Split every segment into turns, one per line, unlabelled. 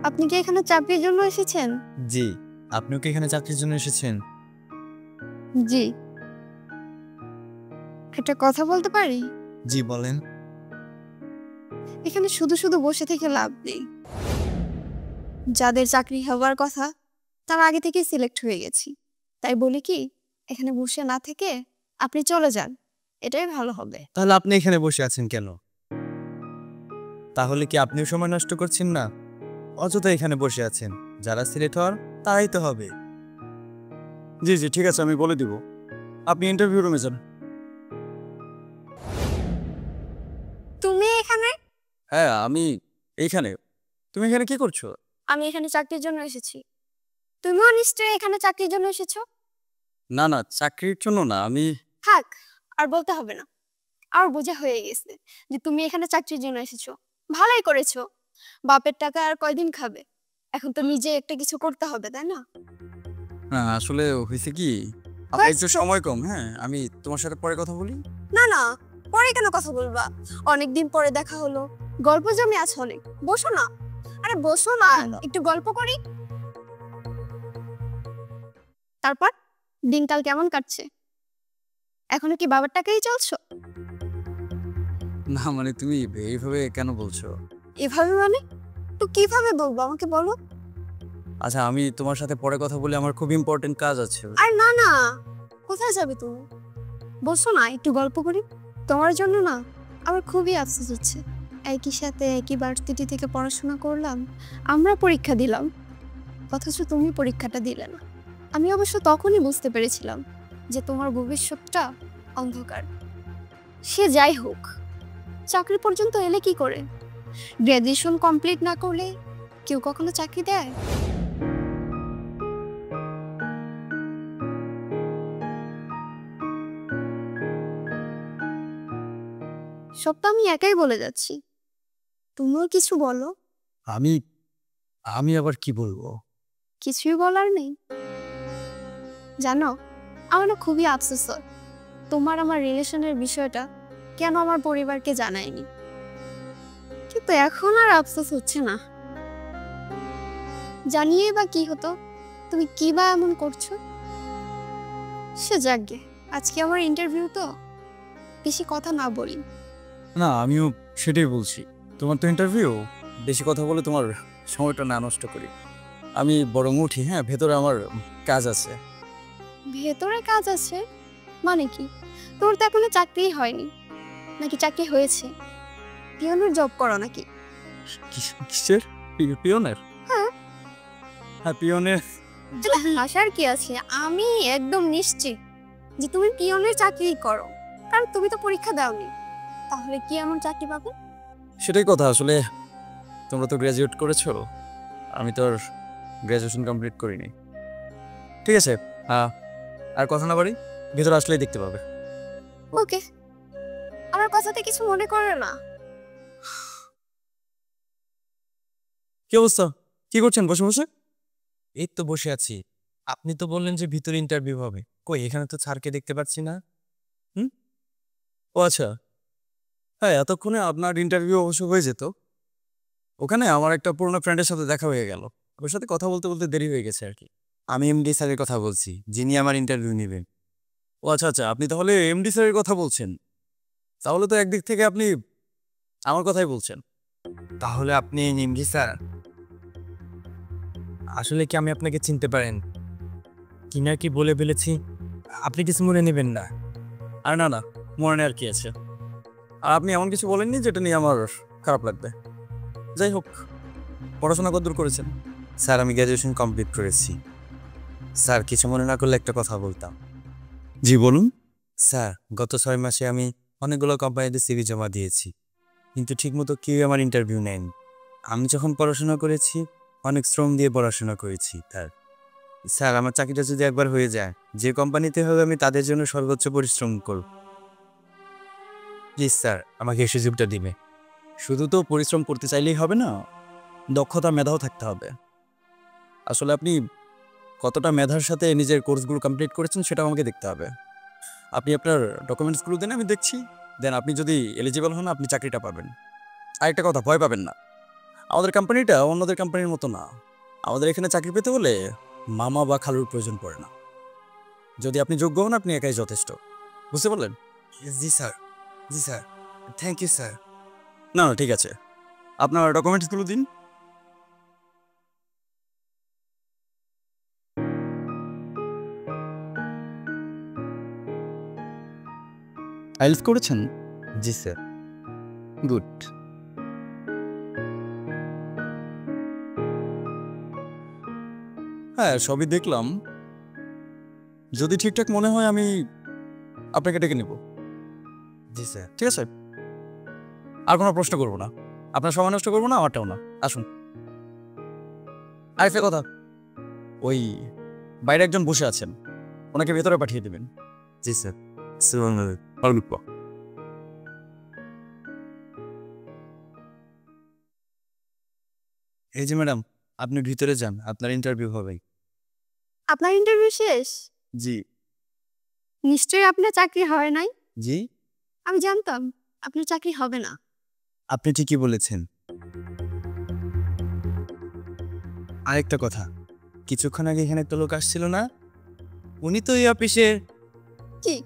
আপনি কি এখানে চাকরির জন্য এসেছেন?
জি, আপনিও কি এখানে চাকরির জন্য এসেছেন?
জি। একটা কথা বলতে পারি?
জি বলেন।
এখানে শুধু শুধু বসে থেকে লাভ নেই। যাদের চাকরি হওয়ার কথা তারা আগে থেকেই সিলেক্ট হয়ে গেছি। তাই বলি কি, এখানে বসে না থেকে আপনি চলে যান, এটাই ভালো হবে।
তাহলে আপনি এখানে বসে আছেন কেন? তাহলে কি আপনিও সময় নষ্ট করছেন না? অযথা এখানে বসে আছেন। যারা সিলেক্ট হওয়ার তারাই তো হবে।
জি জি ঠিক আছে, আমি বলে দিব। আপনি ইন্টারভিউ রুমে যান।
তুমি এখানে?
হ্যাঁ আমি এইখানে। তুমি এখানে কি করছো?
আমি এখানে চাকরির জন্য এসেছি। তুমিও নিশ্চয়ই এখানে চাকরির জন্য এসেছো?
না না, চাকরির জন্য না, আমি
থাক, আর বলতে হবে না। আর বোঝা হয়ে গেছে যে তুমি এখানে চাকরির জন্য এসেছো। ভালোই করেছো। বাপের টাকা আর কয়দিন খাবে? এখন তো নিজে একটা কিছু করতে হবে, তাই না?
আসলে হয়েছে কি, আমার একটু সময় কম। হ্যাঁ, আমি তোমার সাথে পরে কথা বলি।
না না, পরে কেন কথা বলবা? অনেকদিন পরে দেখা হলো, গল্প জমে আছে অনেক। বসো না। আরে বসো না, একটু গল্প করি। তারপর দিনকাল কেমন কাটছে? এখনো কি বাবার টাকাই চলছো?
না মানে তুমি এইভাবে কেন বলছো?
এভাবে মানে? তো কিভাবে বলবো, আমাকে বলো।
আচ্ছা, আমি তোমার সাথে পরে কথা বলি, আমার খুব ইম্পর্টেন্ট কাজ আছে।
আর না না, কোথায় যাবে তুমি? বসো না, একটু গল্প করি। তোমার জন্য না আমার খুবই আফসোস হচ্ছে। একই সাথে একই ভার্সিটি থেকে পড়াশোনা করলাম, আমরা পরীক্ষা দিলাম, অথচ তুমি পরীক্ষাটা দিলে না। আমি অবশ্য তখনই বুঝতে পেরেছিলাম যে তোমার ভবিষ্যৎটা অন্ধকার। সে যাই হোক, চাকরি পর্যন্ত এলে কি করে? গ্র্যাজুয়েশন কমপ্লিট না করলে কেউ কখনো চাকরি দেয়? সব তো আমি একাই বলে যাচ্ছি, তুমিও কিছু বলো।
আমি আমি আবার কি বলবো?
কিছুই বলার নেই? জানো, আমার না খুবই আফসোস হয় তোমার আমার রিলেশনের বিষয়টা কেন আমার পরিবারকে জানায়নি। কিন্তু এখন আর আফসোস হচ্ছে না। জানিয়ে বা কি হতো, তুমি কি বা এমন করছো? সে যাকগে, আজকে আমার ইন্টারভিউ তো, বেশি কথা না বলি।
না, আমিও সেটাই বলছি। তোমার তো ইন্টারভিউ, বেশি কথা বলে তোমার সময়টা না নষ্ট করি। আমি বরং উঠি। হ্যাঁ, ভেতরে আমার কাজ আছে।
ভেতরে কাজ আছে মানে কি? তোর তো এখনো চাকরিই হয়নি, নাকি চাকরি হয়েছে? পিয়নের জব করো নাকি?
কিসের পিওনের?
হ্যাঁ।
হ্যাঁ পিওনের।
আসার কি আছে, আমি একদম নিশ্চিত যে তুমি পিয়নের চাকরি করো, কারণ তুমি তো পরীক্ষা দাওনি। তাহলে কি এমন চাকরি পাবে?
সেটাই কথা। আসলে তোমরা তো গ্র্যাজুয়েট করেছো, আমি তো আর গ্র্যাজুয়েশন কমপ্লিট করিনি। ঠিক আছে, আর কথা না বাড়ি, ভেতরে আসলেই দেখতে পাবে।
ওকে, আমার কথাতে কিছু মনে করে না।
কি অবস্থা? কি করছেন বসে বসে?
এই তো বসে আছি। আপনি তো বললেন যে ভিতরে ইন্টারভিউ হবে। কই, এখানে তো স্যারকে দেখতে পাচ্ছি না।
ও আচ্ছা, হ্যাঁ এতক্ষণে আপনার ইন্টারভিউ অবশ্য হয়ে যেত। ওখানে আমার একটা পুরোনো ফ্রেন্ডের সাথে দেখা হয়ে গেল, ওর সাথে কথা বলতে বলতে দেরি হয়ে গেছে আর কি।
আমি এমডি স্যারের কথা বলছি, যিনি আমার ইন্টারভিউ নেবেন।
ও আচ্ছা আচ্ছা, আপনি তাহলে এমডি স্যারের কথা বলছেন। তাহলে তো একদিক থেকে আপনি আমার কথাই বলছেন।
তাহলে আপনি এমডি স্যার? আসলে কি আমি আপনাকে চিনতে পারেন কিনা কি বলে ফেলেছি, আপনি কিছু মনে নেবেন না।
আর না না, মনে আর কি আছে। আর আপনি এমন কিছু বলেননি যেটা নিয়ে আমার খারাপ লাগবে। যাই হোক, পড়াশোনা কতদূর করেছেন?
স্যার আমি গ্র্যাজুয়েশন কমপ্লিট করেছি। স্যার কিছু মনে না করলে একটা কথা বলতাম।
জি বলুন।
স্যার গত 6 মাসে আমি অনেকগুলো কোম্পানিতে সিভি জমা দিয়েছি, কিন্তু ঠিকমতো কেউ আমার ইন্টারভিউ নেয়নি। আমি যখন পড়াশোনা করেছি, অনেক শ্রম দিয়ে পড়াশোনা করেছি। স্যার আমার চাকরিটা যদি একবার হয়ে যায়, যে কোম্পানিতে হবে আমি তাদের জন্য সর্বোচ্চ পরিশ্রম করব। প্লিজ স্যার আমাকে এই সুযোগটা দিবে।
শুধু তো পরিশ্রম করতে চাইলেই হবে না, দক্ষতা মেধাও থাকতে হবে। আসলে আপনি কতটা মেধার সাথে নিজের কোর্সগুলো কমপ্লিট করেছেন সেটাও আমাকে দেখতে হবে। আপনি আপনার ডকুমেন্টসগুলো দেন, আমি দেখছি। দেন আপনি যদি এলিজিবল হন, আপনি চাকরিটা পাবেন। আরেকটা কথা, ভয় পাবেন না। আমাদের কোম্পানিটা অন্যদের কোম্পানির মতো না। আমাদের এখানে চাকরি পেতে হলে মামা বা খালুর প্রয়োজন পড়ে না। যদি আপনি যোগ্য হন, আপনি একাই যথেষ্ট। বুঝতে পারলেন?
জি স্যার, জি স্যার, থ্যাংক ইউ স্যার।
না না, ঠিক আছে, আপনার ডকুমেন্টসগুলো দিন। আইএলটিএস করেছেন?
জি স্যার।
গুড। হ্যাঁ, সবই দেখলাম। যদি ঠিকঠাক মনে হয় আমি আপনাকে ডেকে নেব।
জি স্যার।
ঠিক আছে, আর কোনো প্রশ্ন করবো না, আপনার সময় নষ্ট করবো না, আমারটাও না। আসুন। আরেকটা কথা, ওই বাইরে একজন বসে আছেন, ওনাকে ভেতরে পাঠিয়ে দেবেন।
জি স্যার। অল্প। এই যে ম্যাডাম, আপনি ভিতরে যান, আপনার ইন্টারভিউ হবে।
আপনার ইন্টারভিউ শেষ?
জি।
নিশ্চয়ই আপনার চাকরি হয় নাই।
জি,
আমি জানতাম আপনার চাকরি হবে না।
আপনি ঠিকই বলেছেন। আরেকটা কথা, কিছুক্ষণ আগে এখানে একটা লোক আসছিল না, উনি তো এই অফিসে।
কি?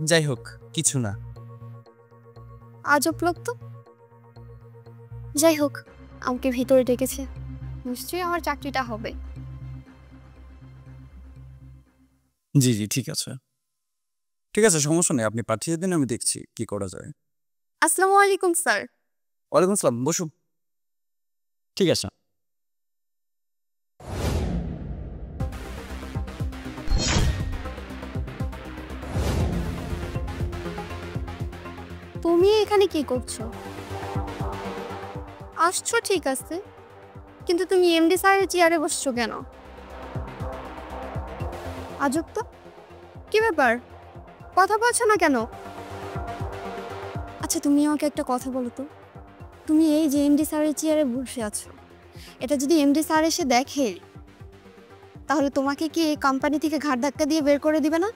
যাই হোক, কিছু না।
আজব লোক তো। যাই হোক, আমাকে ভিতরে ডেকেছে, নিশ্চয়ই আমার চাকরিটা হবে।
জি জি, ঠিক আছে, ঠিক আছে, সমস্যা নেই, আপনি পাঠিয়ে দিন, আমি দেখছি কি করা যায়।
আসসালামু আলাইকুম স্যার।
ওয়ালাইকুম আসসালাম, বসুন। ঠিক আছে।
তুমি এখানে কি করছো? আসছো ঠিক আছে, কিন্তু তুমি এমডি স্যারের চেয়ারে বসছো কেন? আজব তো, কি ব্যাপার, কথা বলছো না কেন? আচ্ছা তুমি আমাকে একটা কথা বলো তো, তুমি এই যে এমডি স্যারের চেয়ারে বসে আছো, এটা যদি এমডি স্যার এসে দেখে, তাহলে তোমাকে কি এই কোম্পানি থেকে ঘাড় ধাক্কা দিয়ে বের করে দিবে না?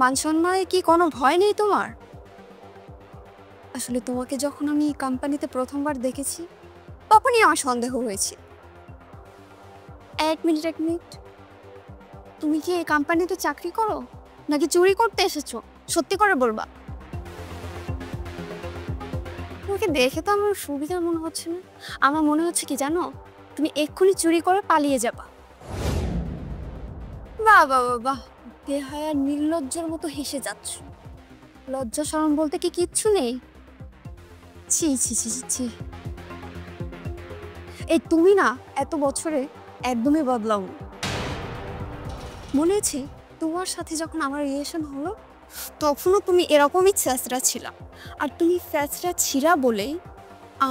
মান সম্মানে কি কোনো ভয় নেই তোমার? আসলে তোমাকে যখন আমি এই কোম্পানিতে প্রথমবার দেখেছি, তখনই আমার সন্দেহ হয়েছে। এক মিনিট, তুমি কি এই কোম্পানিতে চাকরি করো নাকি চুরি করতে এসেছো? সত্যি করে বলবা। তোমাকে দেখে তো আমার সুবিধা মনে হচ্ছে না। আমার মনে হচ্ছে কি জানো, তুমি এক্ষুনি চুরি করে পালিয়ে যাবা। বাহ বাহ বাহ বাহ, বেহায়া নির্লজ্জের মতো হেসে যাচ্ছ। লজ্জা শরম বলতে কি কিচ্ছু নেই? ছি ছি ছি ছি ছি। এই তুমি না এত বছরে একদমই বদলাও। মনে আছে তোমার সাথে যখন আমার রিলেশন হলো, তখনও তুমি এরকমই ছ্যাঁচড়া ছিলা। আর তুমি ছ্যাঁচড়া ছিলা বলেই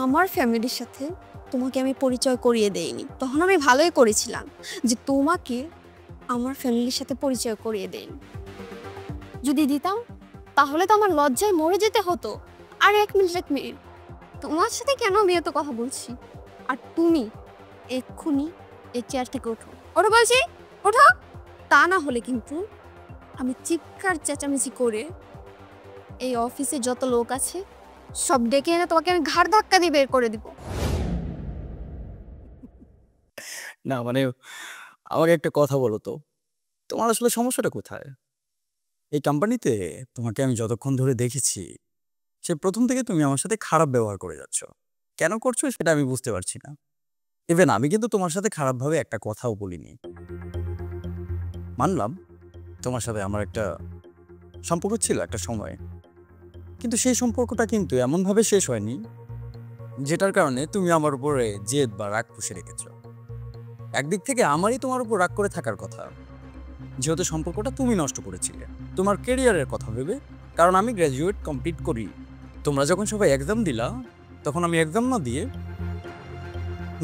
আমার ফ্যামিলির সাথে তোমাকে আমি পরিচয় করিয়ে দেইনি। তখন আমি ভালোই করেছিলাম যে তোমাকে আমার ফ্যামিলির সাথে পরিচয় করিয়ে দেইনি। যদি দিতাম তাহলে তো আমার লজ্জায় মরে যেতে হতো। আর এক মিনিট, তোমার সাথে কেন আমি এত কথা বলছি? আর তুমি এক্ষুনি এই চেয়ার থেকে ওঠো, ওঠো বলছি, ওঠো। তা না হলে কিন্তু আমি চিৎকার চেঁচামেচি করে এই অফিসে যত লোক আছে সব ডেকে এনে তোমাকে আমি ঘাড় ধাক্কা দিয়ে বের করে দিব।
না মানে, আমাকে একটা কথা বলো তো, তোমার আসলে সমস্যাটা কোথায়? এই কোম্পানিতে তোমাকে আমি যতক্ষণ ধরে দেখেছি, সে প্রথম থেকে তুমি আমার সাথে খারাপ ব্যবহার করে যাচ্ছ। কেন করছো সেটা আমি বুঝতে পারছি না। ইভেন আমি কিন্তু তোমার সাথে খারাপভাবে একটা কথাও বলিনি। মানলাম তোমার সাথে আমার একটা সম্পর্ক ছিল একটা সময়, কিন্তু সেই সম্পর্কটা কিন্তু এমনভাবে শেষ হয়নি যেটার কারণে তুমি আমার উপরে জেদ বা রাগ পুষে রেখেছ। একদিক থেকে আমারই তোমার উপর রাগ করে থাকার কথা, যেহেতু সম্পর্কটা তুমি নষ্ট করেছিলে তোমার কেরিয়ারের কথা ভেবে। কারণ আমি গ্র্যাজুয়েট কমপ্লিট করি, তোমরা যখন সবাই এক্সাম দিলা, তখন আমি এক্সাম না দিয়ে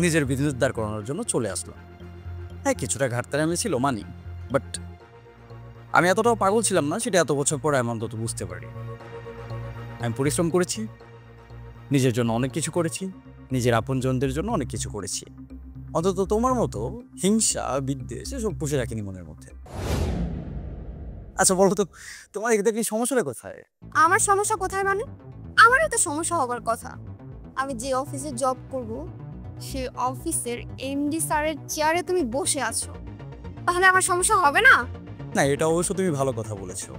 নিজের বিজনেস দাঁড় করানোর জন্য চলে আসলাম। হ্যাঁ, কিছুটা ঘাটতারামি ছিল মানি, বাট আমি এতটাও পাগল ছিলাম না, সেটা এত বছর পরে আমি অন্তত বুঝতে পারি। আমি পরিশ্রম করেছি, নিজের জন্য অনেক কিছু করেছি, নিজের আপনজনদের জন্য অনেক কিছু করেছি। অন্তত তোমার মতো হিংসা বিদ্বেষ এসব পুষে রাখিনি মনের মধ্যে। আচ্ছা বলো তো, তোমার এদের কি সমস্যাটা কোথায়?
আমার সমস্যা কোথায় মানে? আমারও তো সমস্যা হবার কথা। আমি যে অফিসে জব করব সেই অফিসের এমডি স্যারের চেয়ারে তুমি বসে আছো, তাহলে আমার সমস্যা হবে না?
না, এটা অবশ্য তুমি ভালো কথা বলেছো।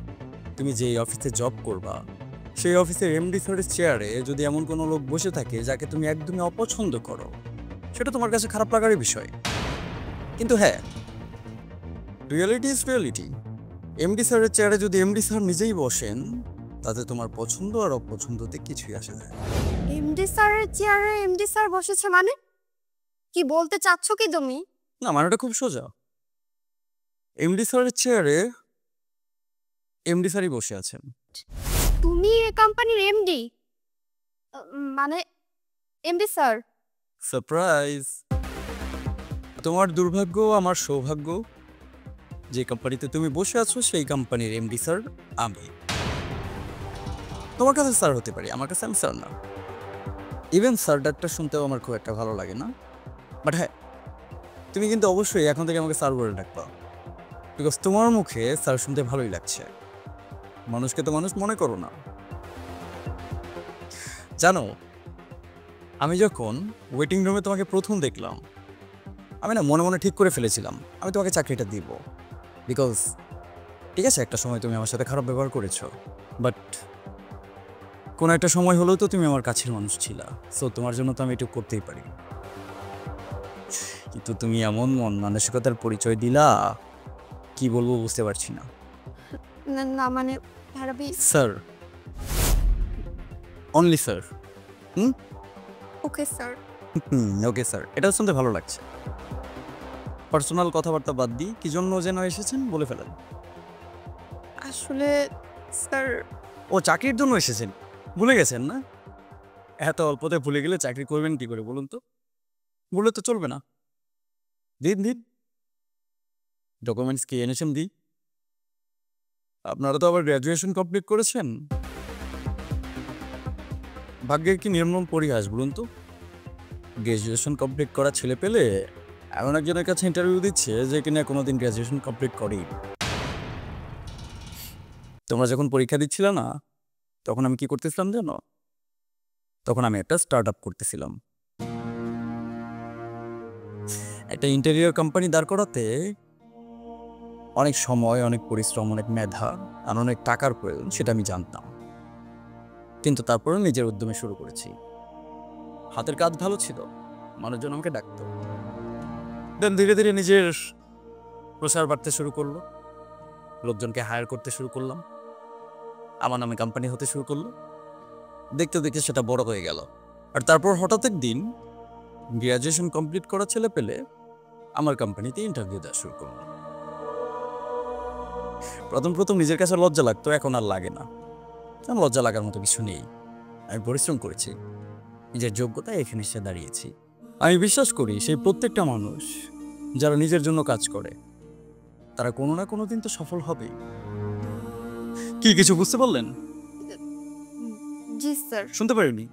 তুমি যেই অফিসে জব করবা সেই অফিসের এমডি স্যারের চেয়ারে যদি এমন কোনো লোক বসে থাকে যাকে তুমি একদমই অপছন্দ করো, সেটা তোমার কাছে খারাপ লাগারই বিষয়। কিন্তু হ্যাঁ, রিয়েলিটি ইজ রিয়েলিটি। এমডি স্যারের চেয়ারে যদি এমডি স্যার নিজেই বসেন, তাতে তোমার পছন্দ আর অপছন্দতে কিছুই আসে যায় না।
এমডি স্যারের চেয়ারে এমডি স্যার বসেছে মানে কি বলতে চাচ্ছ কি তুমি?
না, মানেটা খুব সোজা। এমডি স্যারের চেয়ারে এমডি স্যারই বসে আছেন।
তুমি এই কোম্পানির এমডি, মানে এমডি স্যার?
সারপ্রাইজ! তোমার দুর্ভাগ্য আমার সৌভাগ্য, যে কোম্পানিতে তুমি বসে আছো সেই কোম্পানির এমডি স্যার আমি। তোমার কাছে স্যার হতে পারি, আমার কাছে আমি স্যার না। ইভেন স্যার ডাকটা শুনতেও আমার খুব একটা ভালো লাগে না। বাট হ্যাঁ, তুমি কিন্তু অবশ্যই এখন থেকে আমাকে স্যার বলে ডাকবা, বিকজ তোমার মুখে স্যার শুনতে ভালোই লাগছে। মানুষকে তো মানুষ মনে করো না। জানো, আমি যখন ওয়েটিং রুমে তোমাকে প্রথম দেখলাম, আমি না মনে মনে ঠিক করে ফেলেছিলাম আমি তোমাকে চাকরিটা দিব। বিকজ ঠিক আছে, একটা সময় তুমি আমার সাথে খারাপ ব্যবহার করেছো, বাট কোনো একটা সময় হলেও তো তুমি আমার কাছের মানুষ ছিলা। সো তোমার জন্য তো আমি একটু করতেই পারি। কিন্তু তুমি এমন মন মানসিকতার পরিচয় দিলা, কি বলবো বুঝতে পারছি না।
না না, মানে ভাবি
sir, only sir.
Okay sir.
Okay sir, এটা শুনতে ভালো লাগছে। পার্সোনাল কথাবার্তা বাদ দিই, কি জন্য যেন এসেছেন বলে ফেলেন।
আসলে স্যার,
ও চাকরির জন্য এসেছেন, ভুলে গেছেন না? এত অল্পতে ভুলে গেলে চাকরি করবেন কি করে বলুন তো? বলে তো চলবে না। দিন দিন ডকুমেন্টস কি এনেছেন দিই। আপনারা তো আবার গ্র্যাজুয়েশন কমপ্লিট করেছেন। ভাগ্যের কি নির্মম পরিহাস বলুন তো? গ্র্যাজুয়েশন কমপ্লিট করা ছেলে পেলে এমন একজনের কাছে ইন্টারভিউ দিচ্ছে যে কিনা কোনোদিন গ্র্যাজুয়েশন কমপ্লিট করেই। তোমরা যখন পরীক্ষা দিচ্ছিল না, তখন আমি কি করতেছিলাম জানো? তখন আমি একটা স্টার্ট আপ করতেছিলাম। একটা ইন্টেরিয়র কোম্পানি দাঁড় করাতে অনেক সময়, অনেক পরিশ্রম, অনেক মেধা আর অনেক টাকার প্রয়োজন, সেটা আমি জানতাম। কিন্তু তারপরে নিজের উদ্যমে শুরু করেছি। হাতের কাজ ভালো ছিল, মানুষজন আমাকে ডাকতো। দেন ধীরে ধীরে নিজের প্রসার বাড়তে শুরু করলো, লোকজনকে হায়ার করতে শুরু করলাম, আমার নামে কোম্পানি হতে শুরু করলো। দেখতে দেখতে সেটা বড় হয়ে গেল। আর তারপর হঠাৎ একদিন গ্র্যাজুয়েশন কমপ্লিট করা ছেলে পেলে আমার কোম্পানিতে ইন্টারভিউ দেওয়া শুরু করলো। প্রথম প্রথম নিজের কাছে লজ্জা লাগতো, এখন আর লাগে না। লজ্জা লাগার মতো কিছু নেই। আমি পরিশ্রম করেছি, নিজের যোগ্যতায় এখানে এসে দাঁড়িয়েছি। আমি বিশ্বাস করি সেই প্রত্যেকটা মানুষ যারা নিজের জন্য কাজ করে তারা কোনো না কোনো দিন তো সফল হবেই। কি কিছু বুঝতে পারলেন?
জি স্যার।
শুনতে পারিনি?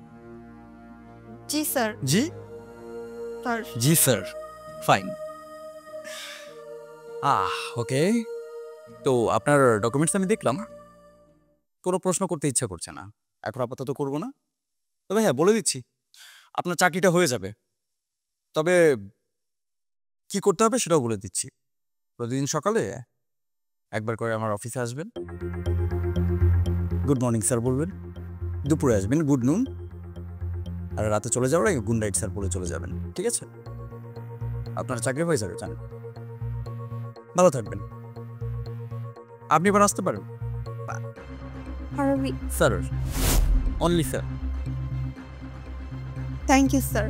জি স্যার।
জি
স্যার।
জি স্যার, ফাইন। ওকে। তো আপনার ডকুমেন্টস আমি দেখলাম, কোনো প্রশ্ন করতে ইচ্ছা করছে না, এখন আপাতত করবো না। তবে হ্যাঁ, বলে দিচ্ছি আপনার চাকরিটা হয়ে যাবে। তবে কি করতে হবে সেটাও বলে দিচ্ছি। প্রতিদিন সকালে একবার করে আমার অফিসে আসবেন, গুড মর্নিং স্যার বলবেন। দুপুরে আসবেন গুড নুন, আর রাতে চলে যাওয়ার আগে গুড নাইট স্যার বলে চলে যাবেন। ঠিক আছে? আপনার চাকরি হয়ে যাবে, জানেন। ভালো থাকবেন। আপনি এবার আসতে পারেন।
ভাবি,
sir, only sir.
Thank you sir.